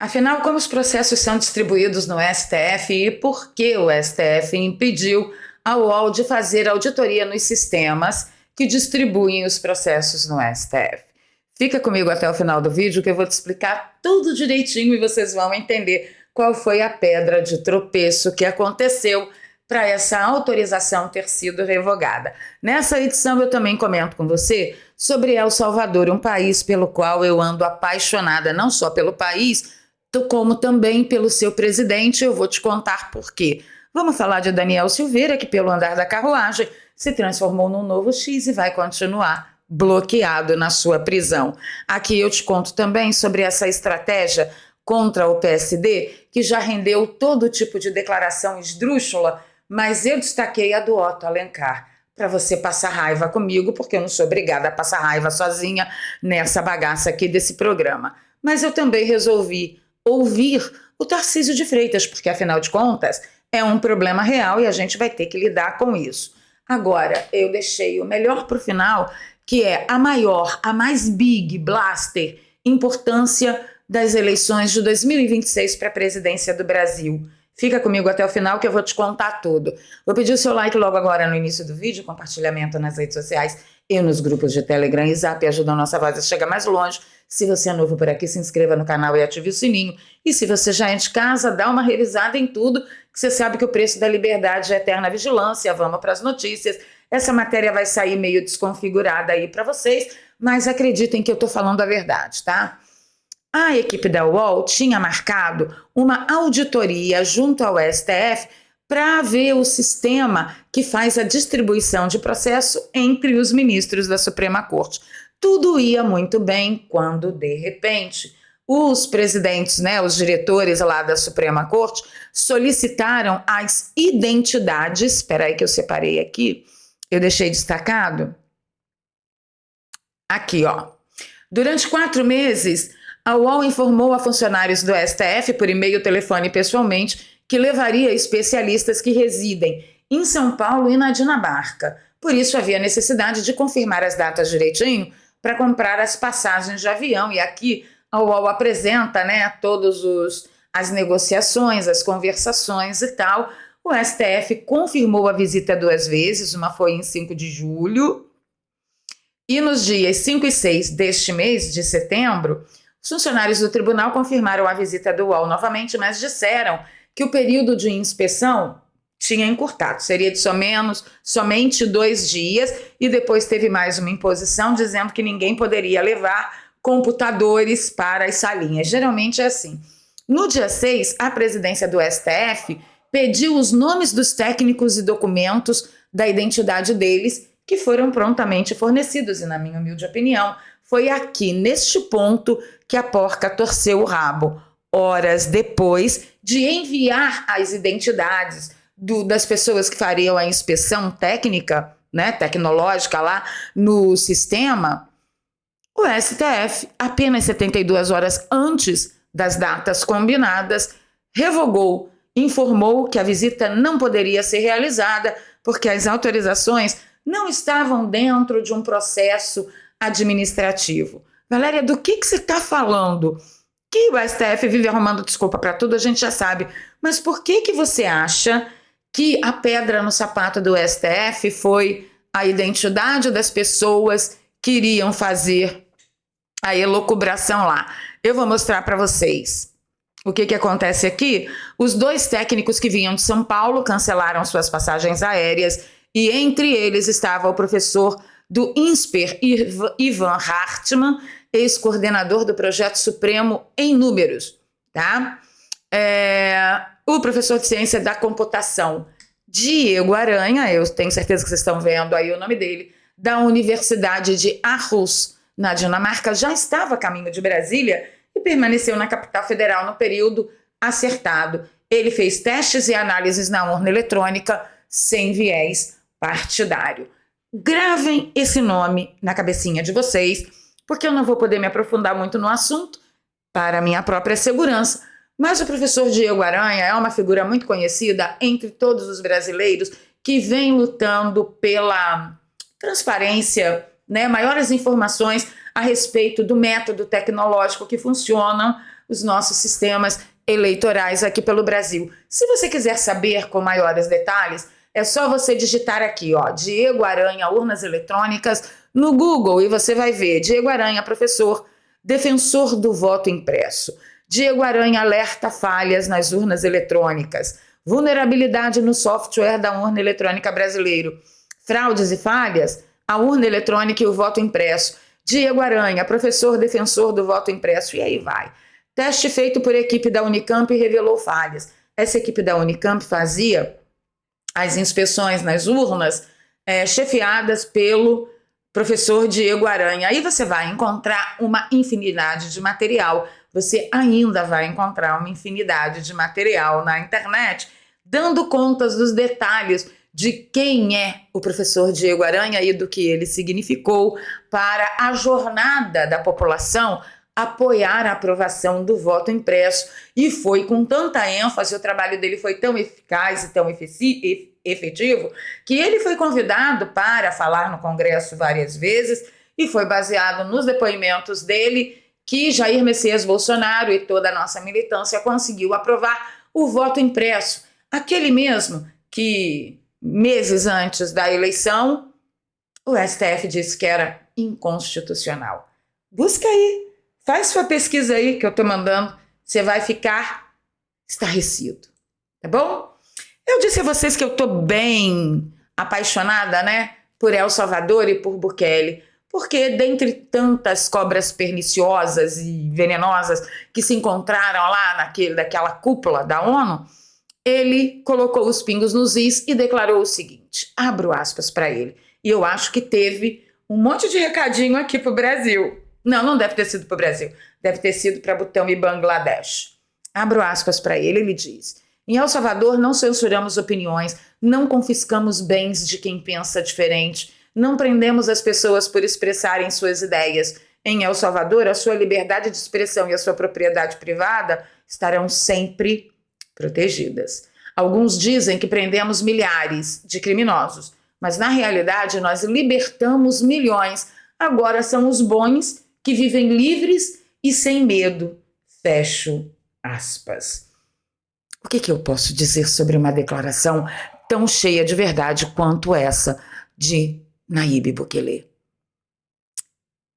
Afinal, como os processos são distribuídos no STF e por que o STF impediu a UOL de fazer auditoria nos sistemas que distribuem os processos no STF? Fica comigo até o final do vídeo que eu vou te explicar tudo direitinho e vocês vão entender qual foi a pedra de tropeço que aconteceu para essa autorização ter sido revogada. Nessa edição eu também comento com você sobre El Salvador, um país pelo qual eu ando apaixonada, não só pelo país, como também pelo seu presidente. Eu vou te contar por quê. Vamos falar de Daniel Silveira, que pelo andar da carruagem se transformou num novo X e vai continuar bloqueado na sua prisão. Aqui eu te conto também sobre essa estratégia contra o PSD, que já rendeu todo tipo de declaração esdrúxula, mas eu destaquei a do Otto Alencar, para você passar raiva comigo, porque eu não sou obrigada a passar raiva sozinha nessa bagaça aqui desse programa. Mas eu também resolvi ouvir o Tarcísio de Freitas, porque afinal de contas é um problema real e a gente vai ter que lidar com isso. Agora, eu deixei o melhor para o final, que é a maior, a mais big blaster importância das eleições de 2026 para a presidência do Brasil. Fica comigo até o final que eu vou te contar tudo. Vou pedir o seu like logo agora no início do vídeo, compartilhamento nas redes sociais e nos grupos de Telegram e Zap, ajudam a nossa voz a chegar mais longe. Se você é novo por aqui, se inscreva no canal e ative o sininho. E se você já é de casa, dá uma revisada em tudo, que você sabe que o preço da liberdade é eterna vigilância. Vamos para as notícias. Essa matéria vai sair meio desconfigurada aí para vocês, mas acreditem que eu estou falando a verdade, tá? A equipe da UOL tinha marcado uma auditoria junto ao STF para ver o sistema que faz a distribuição de processo entre os ministros da Suprema Corte. Tudo ia muito bem quando, de repente, os presidentes, os diretores lá da Suprema Corte solicitaram as identidades. Espera aí que eu separei aqui, eu deixei destacado. Aqui, ó. Durante 4 meses, a UOL informou a funcionários do STF, por e-mail, telefone e pessoalmente, que levaria especialistas que residem em São Paulo e na Dinamarca. Por isso, havia necessidade de confirmar as datas direitinho para comprar as passagens de avião. E aqui a UOL apresenta todas as negociações, as conversações e tal. O STF confirmou a visita 2 vezes, uma foi em 5 de julho. E nos dias 5 e 6 deste mês de setembro, os funcionários do tribunal confirmaram a visita do UOL novamente, mas disseram que o período de inspeção tinha encurtado, seria de somente 2 dias, e depois teve mais uma imposição dizendo que ninguém poderia levar computadores para as salinhas. Geralmente é assim. No dia 6, a presidência do STF pediu os nomes dos técnicos e documentos da identidade deles, que foram prontamente fornecidos, e na minha humilde opinião, foi aqui, neste ponto, que a porca torceu o rabo. Horas depois de enviar as identidades das pessoas que fariam a inspeção técnica, tecnológica lá no sistema, o STF, apenas 72 horas antes das datas combinadas, revogou, informou que a visita não poderia ser realizada porque as autorizações não estavam dentro de um processo administrativo. Valéria, do que você está falando? Que o STF vive arrumando desculpa para tudo, a gente já sabe. Mas por que você acha que a pedra no sapato do STF foi a identidade das pessoas que iriam fazer a elucubração lá? Eu vou mostrar para vocês. O que acontece aqui? Os 2 técnicos que vinham de São Paulo cancelaram suas passagens aéreas e entre eles estava o professor do INSPER, Ivan Hartmann, ex-coordenador do Projeto Supremo em Números, tá? O professor de Ciência da Computação, Diego Aranha, eu tenho certeza que vocês estão vendo aí o nome dele, da Universidade de Aarhus, na Dinamarca, já estava a caminho de Brasília e permaneceu na capital federal no período acertado. Ele fez testes e análises na urna eletrônica sem viés partidário. Gravem esse nome na cabecinha de vocês, porque eu não vou poder me aprofundar muito no assunto para minha própria segurança, mas o professor Diego Aranha é uma figura muito conhecida entre todos os brasileiros que vem lutando pela transparência, maiores informações a respeito do método tecnológico que funciona os nossos sistemas eleitorais aqui pelo Brasil. Se você quiser saber com maiores detalhes, é só você digitar aqui, ó, Diego Aranha, urnas eletrônicas, no Google, e você vai ver Diego Aranha, professor, defensor do voto impresso. Diego Aranha alerta falhas nas urnas eletrônicas. Vulnerabilidade no software da urna eletrônica brasileiro. Fraudes e falhas, a urna eletrônica e o voto impresso. Diego Aranha, professor defensor do voto impresso. E aí vai. Teste feito por equipe da Unicamp revelou falhas. Essa equipe da Unicamp fazia as inspeções nas urnas chefiadas pelo professor Diego Aranha. Aí você vai encontrar uma infinidade de material. Você ainda vai encontrar uma infinidade de material na internet, dando contas dos detalhes de quem é o professor Diego Aranha e do que ele significou para a jornada da população apoiar a aprovação do voto impresso. E foi com tanta ênfase, o trabalho dele foi tão eficaz e tão efetivo, que ele foi convidado para falar no Congresso várias vezes e foi baseado nos depoimentos dele que Jair Messias Bolsonaro e toda a nossa militância conseguiu aprovar o voto impresso. Aquele mesmo que, meses antes da eleição, o STF disse que era inconstitucional. Busca aí, faz sua pesquisa aí que eu estou mandando, você vai ficar estarrecido, tá bom? Eu disse a vocês que eu estou bem apaixonada, né, por El Salvador e por Bukele, porque dentre tantas cobras perniciosas e venenosas que se encontraram lá daquela cúpula da ONU, ele colocou os pingos nos is e declarou o seguinte, abro aspas para ele, e eu acho que teve um monte de recadinho aqui para o Brasil. Não deve ter sido para o Brasil, deve ter sido para Butão e Bangladesh. Abro aspas para ele, ele diz, em El Salvador não censuramos opiniões, não confiscamos bens de quem pensa diferente, não prendemos as pessoas por expressarem suas ideias. Em El Salvador, a sua liberdade de expressão e a sua propriedade privada estarão sempre protegidas. Alguns dizem que prendemos milhares de criminosos, mas na realidade nós libertamos milhões. Agora são os bons que vivem livres e sem medo. Fecho aspas. O que eu posso dizer sobre uma declaração tão cheia de verdade quanto essa de Nayib Bukele?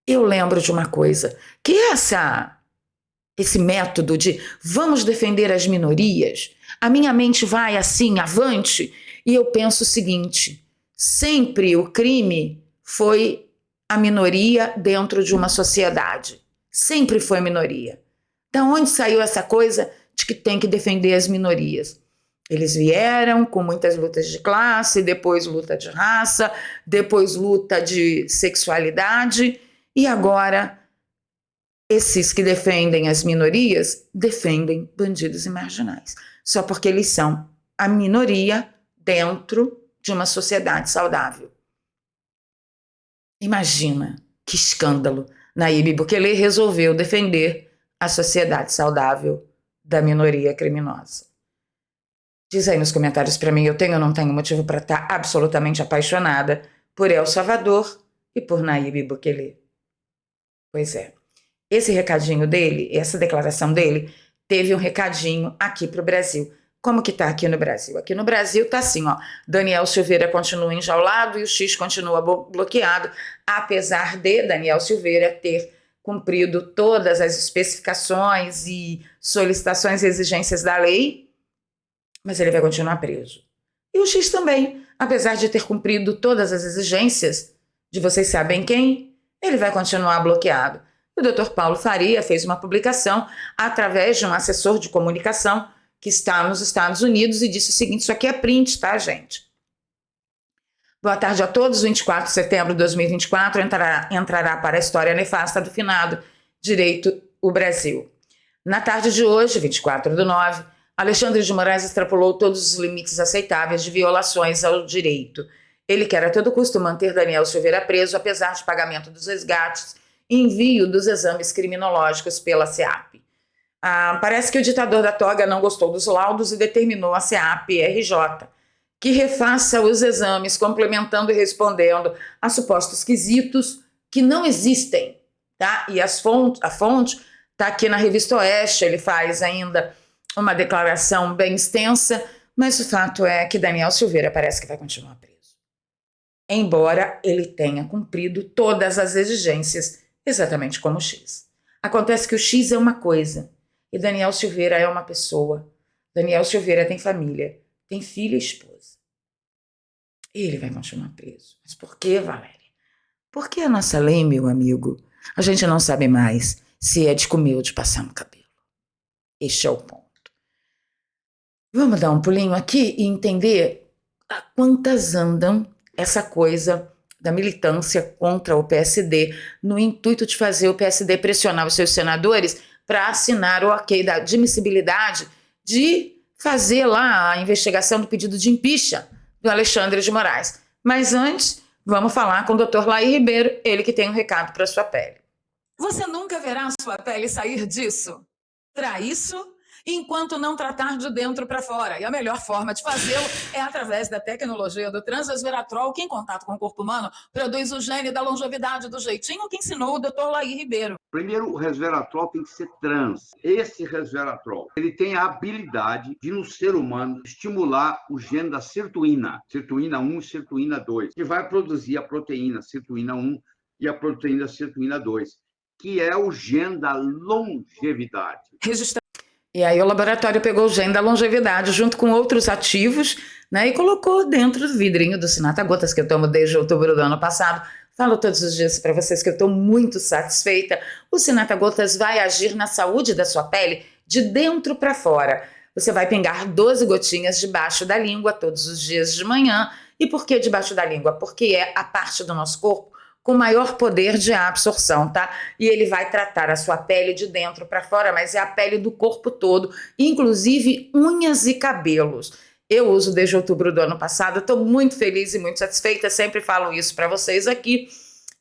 Eu lembro de uma coisa, que esse método de vamos defender as minorias, a minha mente vai assim, avante, e eu penso o seguinte, sempre o crime foi a minoria dentro de uma sociedade. Sempre foi a minoria. Da onde saiu essa coisa de que tem que defender as minorias? Eles vieram com muitas lutas de classe, depois luta de raça, depois luta de sexualidade, e agora esses que defendem as minorias defendem bandidos e marginais, só porque eles são a minoria dentro de uma sociedade saudável. Imagina que escândalo. Nayib Bukele resolveu defender a sociedade saudável da minoria criminosa. Diz aí nos comentários para mim, eu tenho ou não tenho motivo para estar absolutamente apaixonada por El Salvador e por Nayib Bukele? Pois é. Esse recadinho dele, essa declaração dele, teve um recadinho aqui para o Brasil. Como que tá aqui no Brasil? Aqui no Brasil tá assim, ó, Daniel Silveira continua enjaulado e o X continua bloqueado, apesar de Daniel Silveira ter cumprido todas as especificações e solicitações e exigências da lei, mas ele vai continuar preso. E o X também, apesar de ter cumprido todas as exigências de vocês sabem quem, ele vai continuar bloqueado. O Dr. Paulo Faria fez uma publicação através de um assessor de comunicação que está nos Estados Unidos e disse o seguinte, isso aqui é print, tá, gente? Boa tarde a todos, 24 de setembro de 2024 entrará para a história nefasta do finado Direito o Brasil. Na tarde de hoje, 24/9, Alexandre de Moraes extrapolou todos os limites aceitáveis de violações ao direito. Ele quer a todo custo manter Daniel Silveira preso, apesar de pagamento dos resgates e envio dos exames criminológicos pela SEAP. Parece que o ditador da toga não gostou dos laudos e determinou a SEAP-RJ que refaça os exames, complementando e respondendo a supostos quesitos que não existem, tá? E a fonte Está aqui na Revista Oeste, ele faz ainda uma declaração bem extensa, mas o fato é que Daniel Silveira parece que vai continuar preso, embora ele tenha cumprido todas as exigências, exatamente como o X. Acontece que o X é uma coisa e Daniel Silveira é uma pessoa. Daniel Silveira tem família, tem filho e esposa. Ele vai continuar preso. Mas por que, Valéria? Porque a nossa lei, meu amigo, a gente não sabe mais se é de comer ou de passar no cabelo. Este é o ponto. Vamos dar um pulinho aqui e entender a quantas andam essa coisa da militância contra o PSD no intuito de fazer o PSD pressionar os seus senadores para assinar o ok da admissibilidade de fazer lá a investigação do pedido de impeachment do Alexandre de Moraes. Mas antes, vamos falar com o Dr. Laí Ribeiro, ele que tem um recado para sua pele. Você nunca verá a sua pele sair disso. Para isso, enquanto não tratar de dentro para fora. E a melhor forma de fazê-lo é através da tecnologia do Transresveratrol, que em contato com o corpo humano produz o gene da longevidade do jeitinho que ensinou o Dr. Laí Ribeiro. Primeiro, o resveratrol tem que ser trans. Esse resveratrol, ele tem a habilidade de, no ser humano, estimular o gene da sirtuína 1 e sirtuína 2, que vai produzir a proteína sirtuína 1 e a proteína sirtuína 2, que é o gene da longevidade. E aí o laboratório pegou o gene da longevidade junto com outros ativos, né, e colocou dentro do vidrinho do Sinatra Gotas, que eu tomo desde outubro do ano passado. Falo todos os dias para vocês que eu estou muito satisfeita. O Sinatra Gotas vai agir na saúde da sua pele de dentro para fora. Você vai pingar 12 gotinhas debaixo da língua todos os dias de manhã. E por que debaixo da língua? Porque é a parte do nosso corpo com maior poder de absorção, tá? E ele vai tratar a sua pele de dentro para fora, mas é a pele do corpo todo, inclusive unhas e cabelos. Eu uso desde outubro do ano passado, estou muito feliz e muito satisfeita, sempre falo isso para vocês aqui.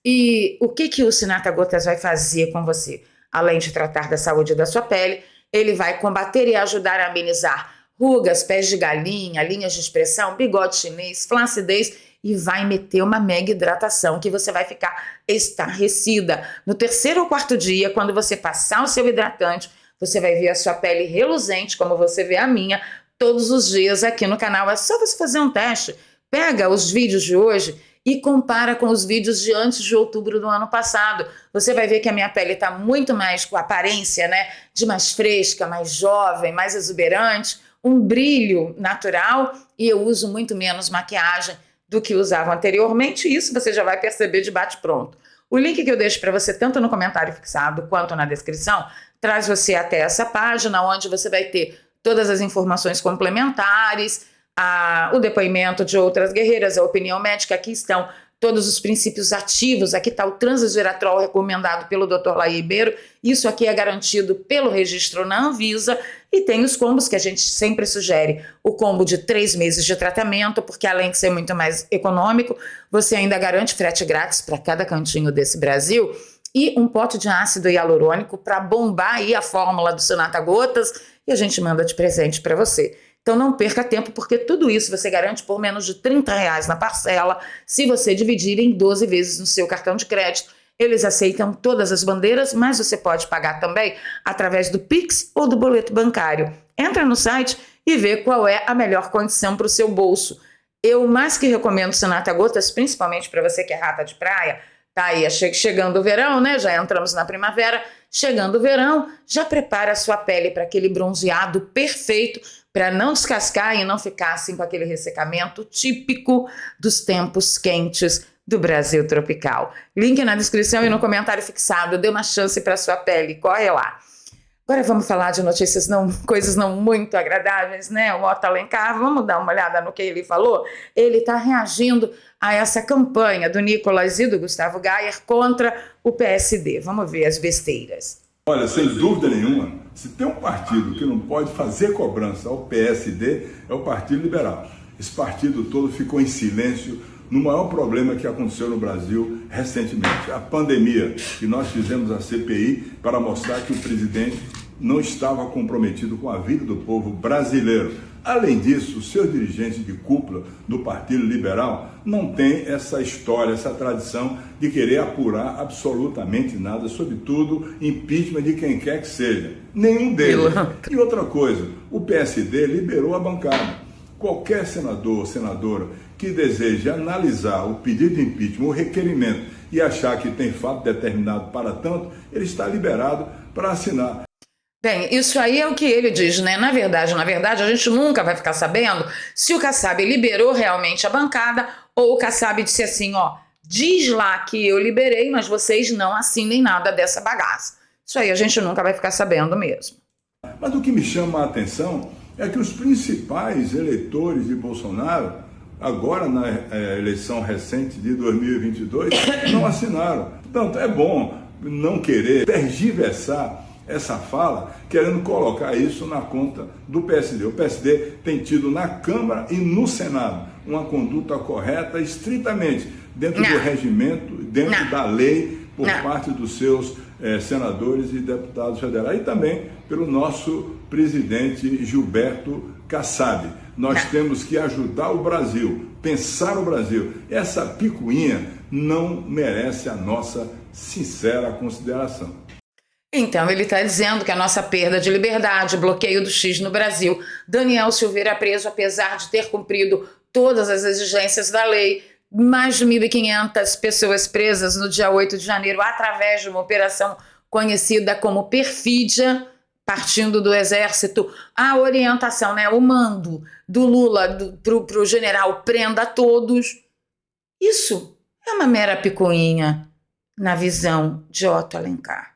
E o que o Sinatra Gotas vai fazer com você? Além de tratar da saúde da sua pele, ele vai combater e ajudar a amenizar rugas, pés de galinha, linhas de expressão, bigode chinês, flacidez, e vai meter uma mega hidratação que você vai ficar estarrecida. No terceiro ou quarto dia, quando você passar o seu hidratante, você vai ver a sua pele reluzente, como você vê a minha, todos os dias aqui no canal. É só você fazer um teste. Pega os vídeos de hoje e compara com os vídeos de antes de outubro do ano passado. Você vai ver que a minha pele está muito mais com aparência, né, de mais fresca, mais jovem, mais exuberante, um brilho natural, e eu uso muito menos maquiagem do que usava anteriormente. Isso você já vai perceber de bate-pronto. O link que eu deixo para você, tanto no comentário fixado quanto na descrição, traz você até essa página, onde você vai ter todas as informações complementares, o depoimento de outras guerreiras, a opinião médica. Aqui estão todos os princípios ativos. Aqui está o Transresveratrol recomendado pelo Dr. Laí Ribeiro. Isso aqui é garantido pelo registro na Anvisa. E tem os combos que a gente sempre sugere. O combo de 3 meses de tratamento, porque além de ser muito mais econômico, você ainda garante frete grátis para cada cantinho desse Brasil. E um pote de ácido hialurônico para bombar aí a fórmula do Sinatra Gotas. E a gente manda de presente para você. Então não perca tempo, porque tudo isso você garante por menos de R$30 na parcela, se você dividir em 12 vezes no seu cartão de crédito. Eles aceitam todas as bandeiras, mas você pode pagar também através do Pix ou do boleto bancário. Entra no site e vê qual é a melhor condição para o seu bolso. Eu mais que recomendo Sinatra Gotas, principalmente para você que é rata de praia. Tá aí, chegando o verão, né? Já entramos na primavera. Chegando o verão, já prepara a sua pele para aquele bronzeado perfeito, para não descascar e não ficar assim com aquele ressecamento típico dos tempos quentes do Brasil tropical. Link na descrição e no comentário fixado. Dê uma chance para a sua pele, corre lá. Agora vamos falar de notícias, coisas não muito agradáveis, né? O Otto Alencar, vamos dar uma olhada no que ele falou. Ele está reagindo a essa campanha do Nicolas e do Gustavo Gayer contra o PSD. Vamos ver as besteiras. Olha, sem dúvida nenhuma, se tem um partido que não pode fazer cobrança ao PSD, é o Partido Liberal. Esse partido todo ficou em silêncio no maior problema que aconteceu no Brasil recentemente, a pandemia, que nós fizemos a CPI para mostrar que o presidente não estava comprometido com a vida do povo brasileiro. Além disso, os seus dirigentes de cúpula do Partido Liberal não têm essa história, essa tradição de querer apurar absolutamente nada, sobretudo impeachment de quem quer que seja. Nenhum deles. E outra coisa, o PSD liberou a bancada. Qualquer senador ou senadora que deseje analisar o pedido de impeachment, o requerimento, e achar que tem fato determinado para tanto, ele está liberado para assinar. Bem, isso aí é o que ele diz, né? Na verdade, a gente nunca vai ficar sabendo se o Kassab liberou realmente a bancada ou o Kassab disse assim, ó, diz lá que eu liberei, mas vocês não assinem nada dessa bagaça. Isso aí a gente nunca vai ficar sabendo mesmo. Mas o que me chama a atenção é que os principais eleitores de Bolsonaro, agora na eleição recente de 2022, não assinaram. Portanto, é bom não querer tergiversar essa fala, querendo colocar isso na conta do PSD. O PSD tem tido na Câmara e no Senado uma conduta correta, estritamente dentro do regimento, dentro da lei, por parte dos seus senadores e deputados federais, e também pelo nosso presidente Gilberto Kassab. Nós temos que ajudar o Brasil, pensar o Brasil. Essa picuinha não merece a nossa sincera consideração. Então, ele está dizendo que a nossa perda de liberdade, bloqueio do X no Brasil, Daniel Silveira preso apesar de ter cumprido todas as exigências da lei, mais de 1.500 pessoas presas no dia 8 de janeiro através de uma operação conhecida como perfídia, partindo do Exército, a orientação, né, o mando do Lula para o general prenda todos. Isso é uma mera picuinha na visão de Otto Alencar.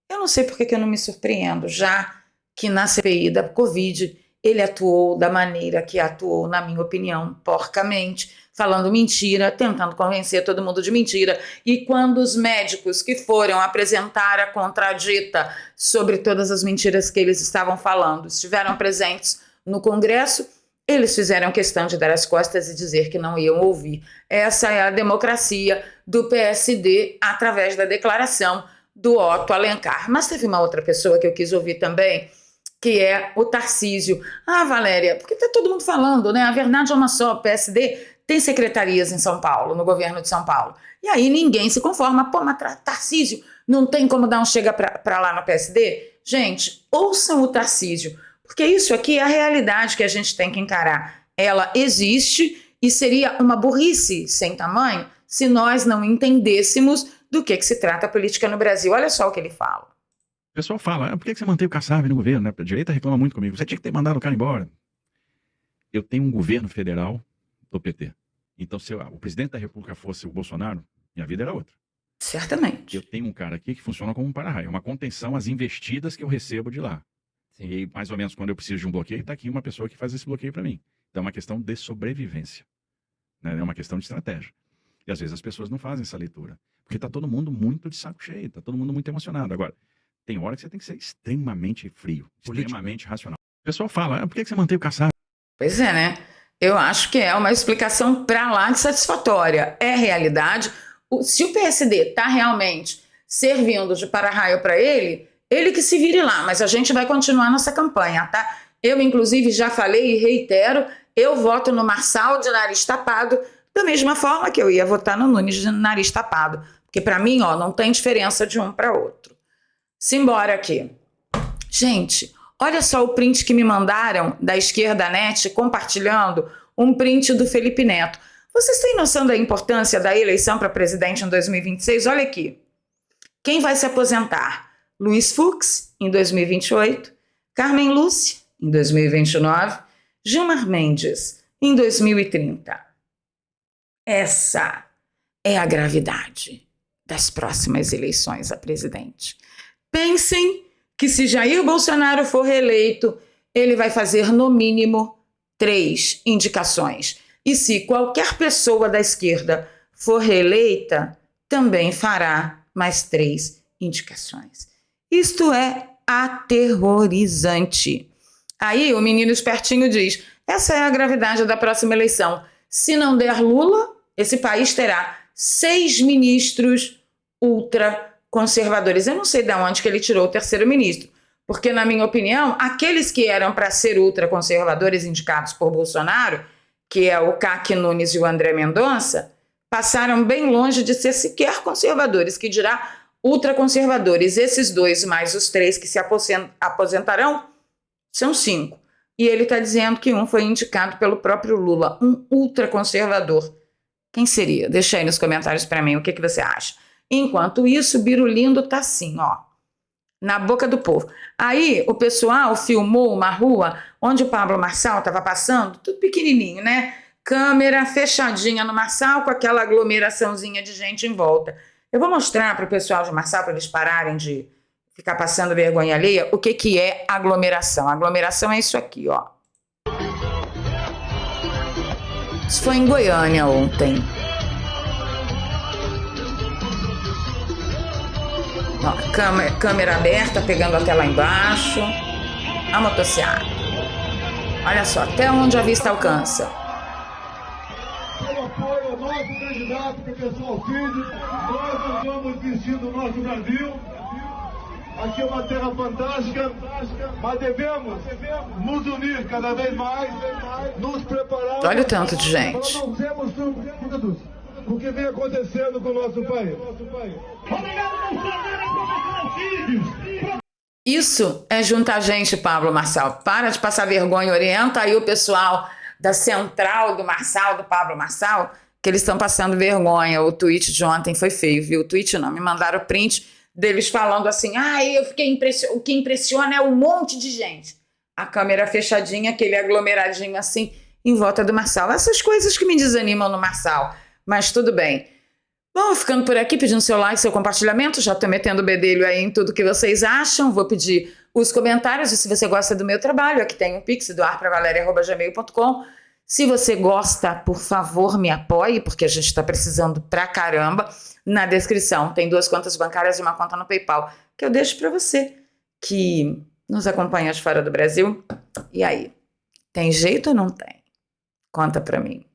Eu não sei por que eu não me surpreendo, já que na CPI da Covid ele atuou da maneira que atuou, na minha opinião, porcamente, falando mentira, tentando convencer todo mundo de mentira. E quando os médicos que foram apresentar a contradita sobre todas as mentiras que eles estavam falando estiveram presentes no Congresso, eles fizeram questão de dar as costas e dizer que não iam ouvir. Essa é a democracia do PSD através da declaração do Otto Alencar. Mas teve uma outra pessoa que eu quis ouvir também, que é o Tarcísio. Ah, Valéria, porque tá todo mundo falando, né? A verdade é uma só, o PSD tem secretarias em São Paulo, no governo de São Paulo. E aí ninguém se conforma. Pô, mas Tarcísio, não tem como dar um chega pra lá no PSD? Gente, ouçam o Tarcísio, porque isso aqui é a realidade que a gente tem que encarar. Ela existe e seria uma burrice sem tamanho se nós não entendêssemos do que se trata a política no Brasil. Olha só o que ele fala. O pessoal fala, por que você mantém o Kassab no governo? Né? A direita reclama muito comigo. Você tinha que ter mandado o cara embora. Eu tenho um governo federal do PT. Então, se o presidente da República fosse o Bolsonaro, minha vida era outra. Certamente. Eu tenho um cara aqui que funciona como um para-raio. É uma contenção às investidas que eu recebo de lá. Sim. E mais ou menos quando eu preciso de um bloqueio, está aqui uma pessoa que faz esse bloqueio para mim. Então é uma questão de sobrevivência. Né? É uma questão de estratégia. E às vezes as pessoas não fazem essa leitura. Porque está todo mundo muito de saco cheio, está todo mundo muito emocionado. Agora, tem hora que você tem que ser extremamente frio, extremamente racional. O pessoal fala, por que você mantém o Kassab? Pois é, né? Eu acho que é uma explicação para lá de satisfatória. É realidade. Se o PSD está realmente servindo de para-raio para ele que se vire lá, mas a gente vai continuar nossa campanha, tá? Eu, inclusive, já falei e reitero, eu voto no Marçal de nariz tapado, da mesma forma que eu ia votar no Nunes de nariz tapado. Porque para mim, ó, não tem diferença de um para outro. Simbora aqui. Gente, olha só o print que me mandaram da Esquerda Net, compartilhando um print do Felipe Neto. Vocês têm noção da importância da eleição para presidente em 2026? Olha aqui. Quem vai se aposentar? Luiz Fux, em 2028. Carmen Lúcia, em 2029. Gilmar Mendes, em 2030. Essa é a gravidade das próximas eleições a presidente. Pensem que se Jair Bolsonaro for reeleito, ele vai fazer no mínimo 3 indicações. E se qualquer pessoa da esquerda for reeleita, também fará mais 3 indicações. Isto é aterrorizante. Aí o menino espertinho diz, essa é a gravidade da próxima eleição. Se não der Lula, esse país terá 6 ministros ultraconservadores. Eu não sei de onde que ele tirou o terceiro ministro, Porque, na minha opinião, aqueles que eram para ser ultraconservadores indicados por Bolsonaro, que é o Caqui Nunes e o André Mendonça, passaram bem longe de ser sequer conservadores, que dirá ultraconservadores. Esses dois, mais os 3 que se aposentarão, são 5. E ele está dizendo que um foi indicado pelo próprio Lula, um ultraconservador. Quem seria? Deixa aí nos comentários para mim o que você acha. Enquanto isso, o Birulindo tá assim, ó, na boca do povo. Aí o pessoal filmou uma rua onde o Pablo Marçal estava passando, tudo pequenininho, né? Câmera fechadinha no Marçal com aquela aglomeraçãozinha de gente em volta. Eu vou mostrar para o pessoal de Marçal, para eles pararem de ficar passando vergonha alheia, o que é aglomeração. Aglomeração é isso aqui, ó. Isso foi em Goiânia ontem. Ó, câmera aberta, pegando até lá embaixo. A motocicleta. Olha só, até onde a vista alcança. Pelo apoio ao nosso candidato, que é o pessoal Filho, nós não vamos desistir do nosso Brasil. Aqui é uma terra fantástica, mas devemos nos unir cada vez mais, nos preparar. Olha o tanto de gente. Para não sermos surpreendidos com o que vem acontecendo com o nosso país. Isso é juntar gente, Pablo Marçal. Para de passar vergonha, orienta aí o pessoal da central do Marçal, do Pablo Marçal, que eles estão passando vergonha. O tweet de ontem foi feio, viu? O tweet não, me mandaram o print deles falando assim, eu fiquei impressionado. O que impressiona é um monte de gente. A câmera fechadinha, aquele aglomeradinho assim, em volta do Marçal. Essas coisas que me desanimam no Marçal, mas tudo bem. Bom, ficando por aqui, pedindo seu like, seu compartilhamento, já tô metendo o bedelho aí em tudo que vocês acham, vou pedir os comentários, e se você gosta do meu trabalho, aqui tem um pix, doarpravaleria@gmail.com. Se você gosta, por favor, me apoie, porque a gente está precisando pra caramba. Na descrição tem 2 contas bancárias e uma conta no PayPal, que eu deixo para você, que nos acompanha de fora do Brasil. E aí, tem jeito ou não tem? Conta pra mim.